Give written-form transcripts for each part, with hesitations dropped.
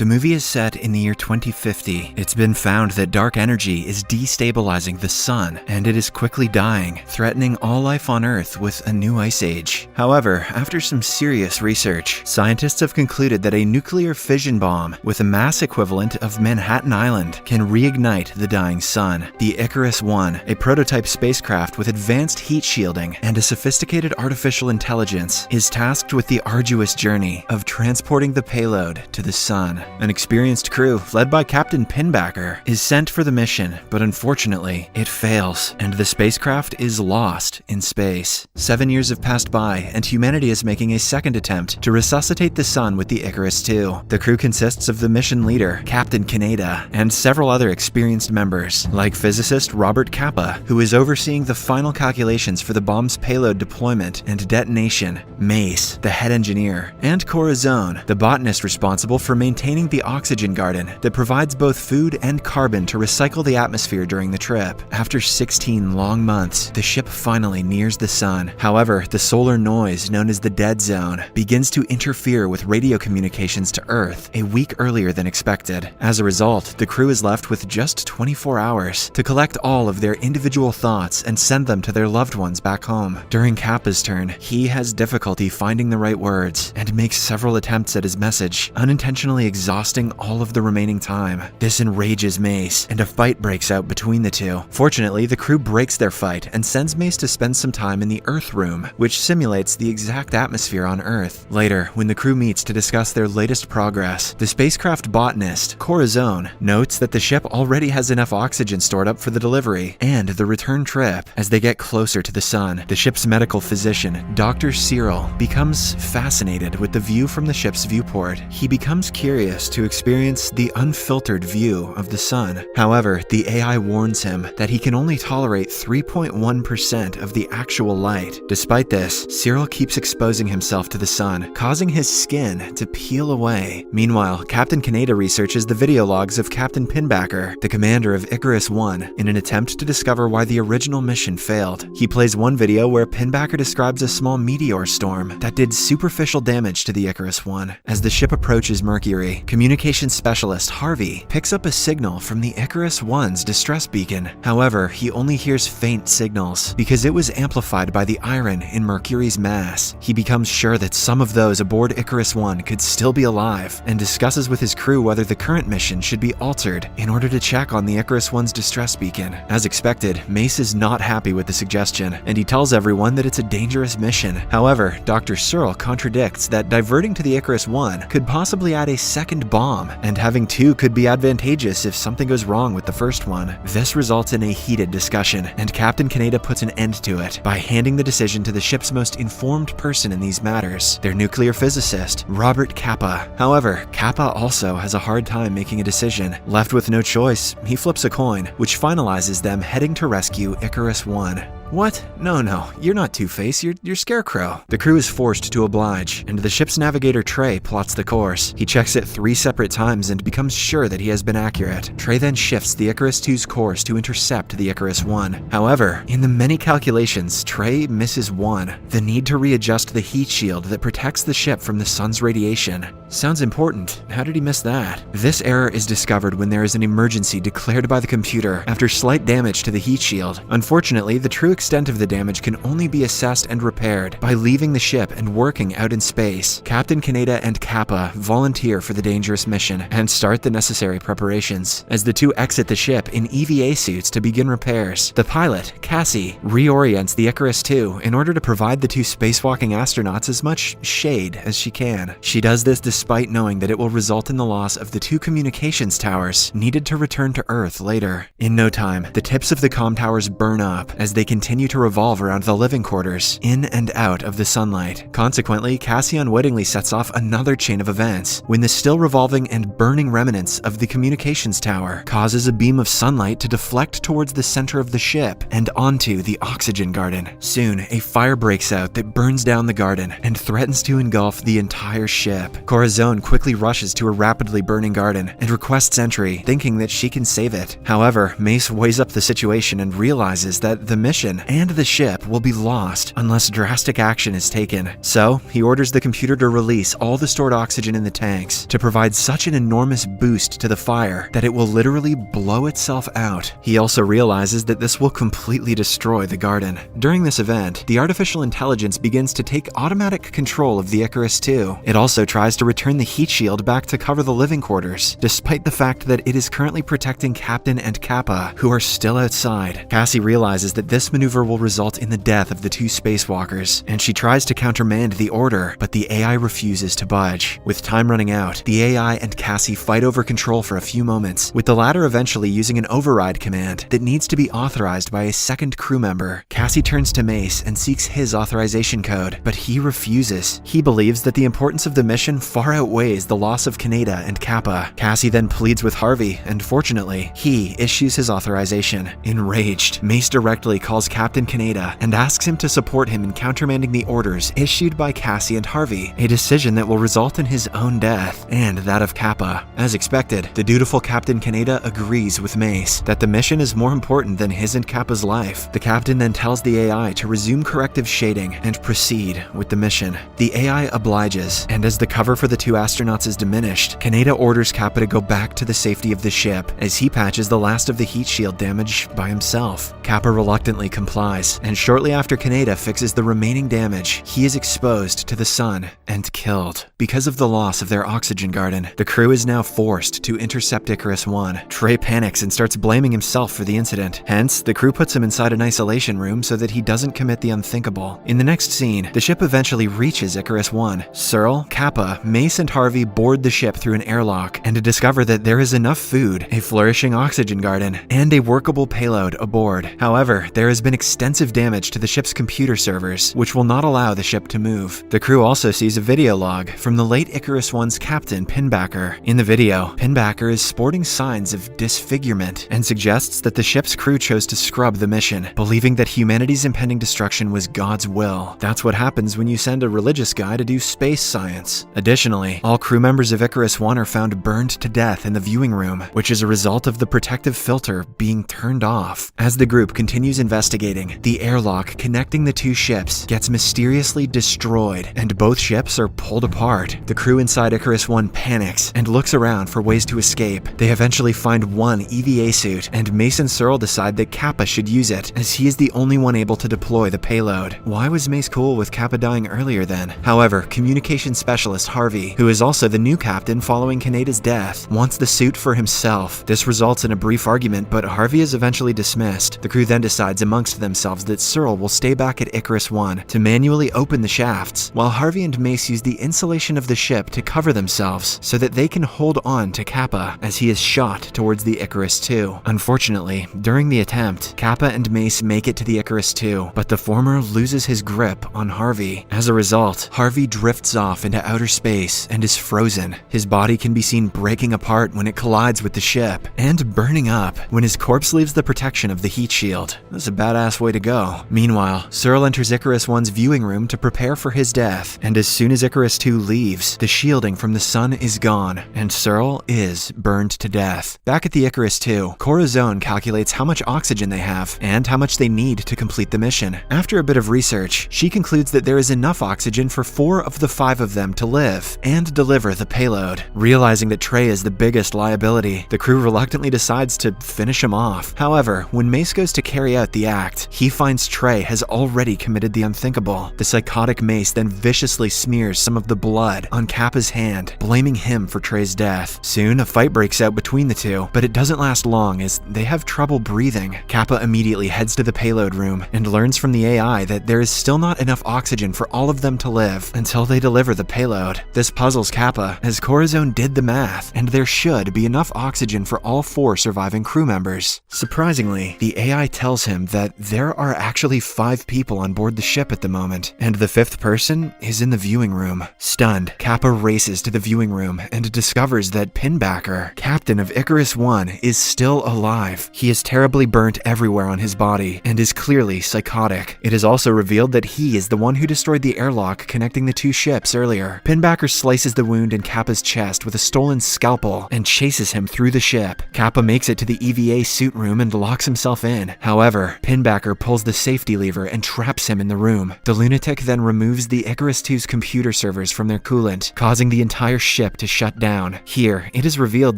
The movie is set in the year 2050. It's been found that dark energy is destabilizing the sun, and it is quickly dying, threatening all life on Earth with a new ice age. However, after some serious research, scientists have concluded that a nuclear fission bomb with a mass equivalent of Manhattan Island can reignite the dying sun. The Icarus I, a prototype spacecraft with advanced heat shielding and a sophisticated artificial intelligence, is tasked with the arduous journey of transporting the payload to the sun. An experienced crew, led by Captain Pinbacker, is sent for the mission, but unfortunately, it fails, and the spacecraft is lost in space. 7 years have passed by, and humanity is making a second attempt to resuscitate the sun with the Icarus II. The crew consists of the mission leader, Captain Kaneda, and several other experienced members, like physicist Robert Capa, who is overseeing the final calculations for the bomb's payload deployment and detonation, Mace, the head engineer, and Corazon, the botanist responsible for maintaining the oxygen garden that provides both food and carbon to recycle the atmosphere during the trip. After 16 long months, the ship finally nears the sun. However, the solar noise known as the dead zone begins to interfere with radio communications to Earth a week earlier than expected. As a result, the crew is left with just 24 hours to collect all of their individual thoughts and send them to their loved ones back home. During Kappa's turn, he has difficulty finding the right words and makes several attempts at his message, unintentionally exhausting all of the remaining time. This enrages Mace, and a fight breaks out between the two. Fortunately, the crew breaks their fight and sends Mace to spend some time in the Earth Room, which simulates the exact atmosphere on Earth. Later, when the crew meets to discuss their latest progress, the spacecraft botanist, Corazon, notes that the ship already has enough oxygen stored up for the delivery and the return trip. As they get closer to the sun, the ship's medical physician, Dr. Cyril, becomes fascinated with the view from the ship's viewport. He becomes curious to experience the unfiltered view of the sun. However, the AI warns him that he can only tolerate 3.1% of the actual light. Despite this, Cyril keeps exposing himself to the sun, causing his skin to peel away. Meanwhile, Captain Kaneda researches the video logs of Captain Pinbacker, the commander of Icarus I, in an attempt to discover why the original mission failed. He plays one video where Pinbacker describes a small meteor storm that did superficial damage to the Icarus I. As the ship approaches Mercury, communications specialist Harvey picks up a signal from the Icarus I's distress beacon. However, he only hears faint signals because it was amplified by the iron in Mercury's mass. He becomes sure that some of those aboard Icarus I could still be alive and discusses with his crew whether the current mission should be altered in order to check on the Icarus I's distress beacon. As expected, Mace is not happy with the suggestion, and he tells everyone that it's a dangerous mission. However, Dr. Searle contradicts that diverting to the Icarus I could possibly add a second bomb, and having two could be advantageous if something goes wrong with the first one. This results in a heated discussion, and Captain Kaneda puts an end to it by handing the decision to the ship's most informed person in these matters, their nuclear physicist, Robert Capa. However, Capa also has a hard time making a decision. Left with no choice, he flips a coin, which finalizes them heading to rescue Icarus I. What? No, you're not Two-Face, you're Scarecrow. The crew is forced to oblige, and the ship's navigator Trey plots the course. He checks it 3 separate times and becomes sure that he has been accurate. Trey then shifts the Icarus II's course to intercept the Icarus I. However, in the many calculations, Trey misses one: the need to readjust the heat shield that protects the ship from the sun's radiation. Sounds important. How did he miss that? This error is discovered when there is an emergency declared by the computer after slight damage to the heat shield. Unfortunately, the true extent of the damage can only be assessed and repaired by leaving the ship and working out in space. Captain Kaneda and Capa volunteer for the dangerous mission and start the necessary preparations. As the two exit the ship in EVA suits to begin repairs, the pilot, Cassie, reorients the Icarus II in order to provide the two spacewalking astronauts as much shade as she can. She does this despite knowing that it will result in the loss of the 2 communications towers needed to return to Earth later. In no time, the tips of the comm towers burn up as they continue to revolve around the living quarters, in and out of the sunlight. Consequently, Cassie unwittingly sets off another chain of events when the still revolving and burning remnants of the communications tower causes a beam of sunlight to deflect towards the center of the ship and onto the oxygen garden. Soon, a fire breaks out that burns down the garden and threatens to engulf the entire ship. Corazon quickly rushes to a rapidly burning garden and requests entry, thinking that she can save it. However, Mace weighs up the situation and realizes that the mission sun, and the ship will be lost unless drastic action is taken. So, he orders the computer to release all the stored oxygen in the tanks to provide such an enormous boost to the fire that it will literally blow itself out. He also realizes that this will completely destroy the garden. During this event, the artificial intelligence begins to take automatic control of the Icarus II. It also tries to return the heat shield back to cover the living quarters, despite the fact that it is currently protecting Captain and Kappa, who are still outside. Cassie realizes that this maneuver will result in the death of the two spacewalkers, and she tries to countermand the order, but the AI refuses to budge. With time running out, the AI and Cassie fight over control for a few moments, with the latter eventually using an override command that needs to be authorized by a second crew member. Cassie turns to Mace and seeks his authorization code, but he refuses. He believes that the importance of the mission far outweighs the loss of Kaneda and Kappa. Cassie then pleads with Harvey, and fortunately, he issues his authorization. Enraged, Mace directly calls Captain Kaneda and asks him to support him in countermanding the orders issued by Cassie and Harvey, a decision that will result in his own death and that of Kappa. As expected, the dutiful Captain Kaneda agrees with Mace that the mission is more important than his and Kappa's life. The captain then tells the AI to resume corrective shading and proceed with the mission. The AI obliges, and as the cover for the two astronauts is diminished, Kaneda orders Kappa to go back to the safety of the ship as he patches the last of the heat shield damage by himself. Kappa reluctantly complies, and shortly after Kaneda fixes the remaining damage, he is exposed to the sun and killed. Because of the loss of their oxygen garden, the crew is now forced to intercept Icarus I. Trey panics and starts blaming himself for the incident. Hence, the crew puts him inside an isolation room so that he doesn't commit the unthinkable. In the next scene, the ship eventually reaches Icarus I. Searle, Kappa, Mace, and Harvey board the ship through an airlock and discover that there is enough food, a flourishing oxygen garden, and a workable payload aboard. However, there has been extensive damage to the ship's computer servers, which will not allow the ship to move. The crew also sees a video log from the late Icarus I's captain, Pinbacker. In the video, Pinbacker is sporting signs of disfigurement and suggests that the ship's crew chose to scrub the mission, believing that humanity's impending destruction was God's will. That's what happens when you send a religious guy to do space science. Additionally, all crew members of Icarus I are found burned to death in the viewing room, which is a result of the protective filter being turned off. As the group continues investigating, the airlock connecting the two ships gets mysteriously destroyed, and both ships are pulled apart. The crew inside Icarus I panics and looks around for ways to escape. They eventually find one EVA suit, and Mace and Searle decide that Kappa should use it, as he is the only one able to deploy the payload. Why was Mace cool with Kappa dying earlier then? However, communication specialist Harvey, who is also the new captain following Kaneda's death, wants the suit for himself. This results in a brief argument, but Harvey is eventually dismissed. The crew then decides amongst themselves that Searle will stay back at Icarus I to manually open the shafts, while Harvey and Mace use the insulation of the ship to cover themselves so that they can hold on to Kappa as he is shot towards the Icarus II. Unfortunately, during the attempt, Kappa and Mace make it to the Icarus II, but the former loses his grip on Harvey. As a result, Harvey drifts off into outer space and is frozen. His body can be seen breaking apart when it collides with the ship, and burning up when his corpse leaves the protection of the heat shield. That's a badass way to go. Meanwhile, Searle enters Icarus I's viewing room to prepare for his death, and as soon as Icarus II leaves, the shielding from the sun is gone, and Searle is burned to death. Back at the Icarus II, Corazon calculates how much oxygen they have, and how much they need to complete the mission. After a bit of research, she concludes that there is enough oxygen for 4 of the 5 of them to live and deliver the payload. Realizing that Trey is the biggest liability, the crew reluctantly decides to finish him off. However, when Mace goes to carry out the act, he finds Trey has already committed the unthinkable. The psychotic Mace then viciously smears some of the blood on Kappa's hand, blaming him for Trey's death. Soon, a fight breaks out between the two, but it doesn't last long as they have trouble breathing. Kappa immediately heads to the payload room and learns from the AI that there is still not enough oxygen for all of them to live until they deliver the payload. This puzzles Kappa, as Corazon did the math, and there should be enough oxygen for all 4 surviving crew members. Surprisingly, the AI tells him that there are actually 5 people on board the ship at the moment, and the 5th person is in the viewing room. Stunned, Kappa races to the viewing room and discovers that Pinbacker, captain of Icarus I, is still alive. He is terribly burnt everywhere on his body and is clearly psychotic. It is also revealed that he is the one who destroyed the airlock connecting the 2 ships earlier. Pinbacker slices the wound in Kappa's chest with a stolen scalpel and chases him through the ship. Kappa makes it to the EVA suit room and locks himself in. However, Pinbacker pulls the safety lever and traps him in the room. The lunatic then removes the Icarus II's computer servers from their coolant, causing the entire ship to shut down. Here, it is revealed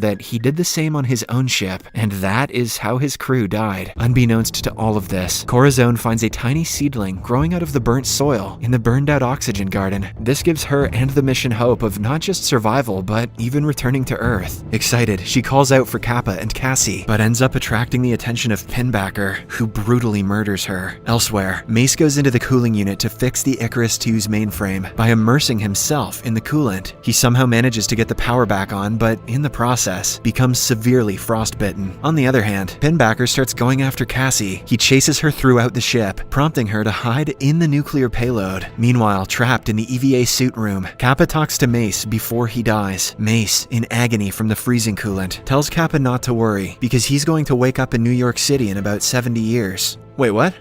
that he did the same on his own ship, and that is how his crew died. Unbeknownst to all of this, Corazon finds a tiny seedling growing out of the burnt soil in the burned-out oxygen garden. This gives her and the mission hope of not just survival, but even returning to Earth. Excited, she calls out for Kappa and Cassie, but ends up attracting the attention of Pinbacker, who brutally murders her. Elsewhere, Mace goes into the cooling unit to fix the Icarus II's mainframe by immersing himself in the coolant. He somehow manages to get the power back on, but in the process, becomes severely frostbitten. On the other hand, Pinbacker starts going after Cassie. He chases her throughout the ship, prompting her to hide in the nuclear payload. Meanwhile, trapped in the EVA suit room, Kappa talks to Mace before he dies. Mace, in agony from the freezing coolant, tells Kappa not to worry, because he's going to wake up in New York City in about 70 years. Wait, what?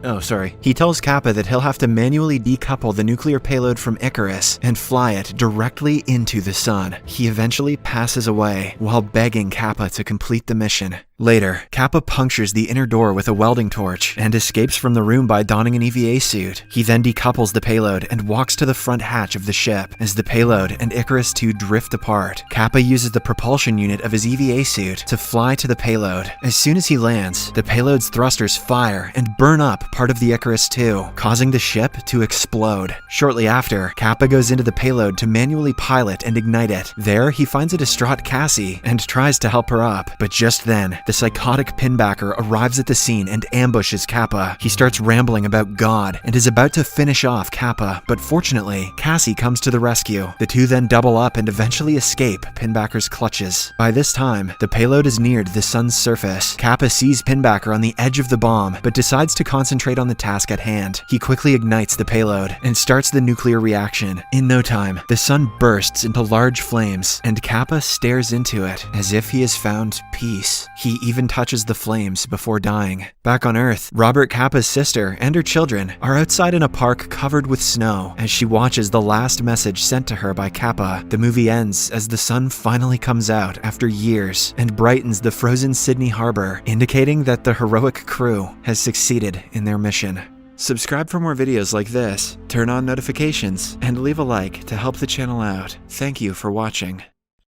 Oh, sorry. He tells Kappa that he'll have to manually decouple the nuclear payload from Icarus and fly it directly into the sun. He eventually passes away while begging Kappa to complete the mission. Later, Kappa punctures the inner door with a welding torch and escapes from the room by donning an EVA suit. He then decouples the payload and walks to the front hatch of the ship. As the payload and Icarus II drift apart, Kappa uses the propulsion unit of his EVA suit to fly to the payload. As soon as he lands, the payload's thrusters fire and burn up part of the Icarus II, causing the ship to explode. Shortly after, Kappa goes into the payload to manually pilot and ignite it. There, he finds a distraught Cassie and tries to help her up, but just then, the psychotic Pinbacker arrives at the scene and ambushes Kappa. He starts rambling about God and is about to finish off Kappa, but fortunately, Cassie comes to the rescue. The two then double up and eventually escape Pinbacker's clutches. By this time, the payload has neared the sun's surface. Kappa sees Pinbacker on the edge of the bomb, but decides to concentrate on the task at hand. He quickly ignites the payload and starts the nuclear reaction. In no time, the sun bursts into large flames, and Kappa stares into it as if he has found peace. He even touches the flames before dying. Back on Earth, Robert Kappa's sister and her children are outside in a park covered with snow as she watches the last message sent to her by Kappa. The movie ends as the sun finally comes out after years and brightens the frozen Sydney harbor, indicating that the heroic crew has succeeded in their mission. Subscribe for more videos like this, turn on notifications, and leave a like to help the channel out. Thank you for watching.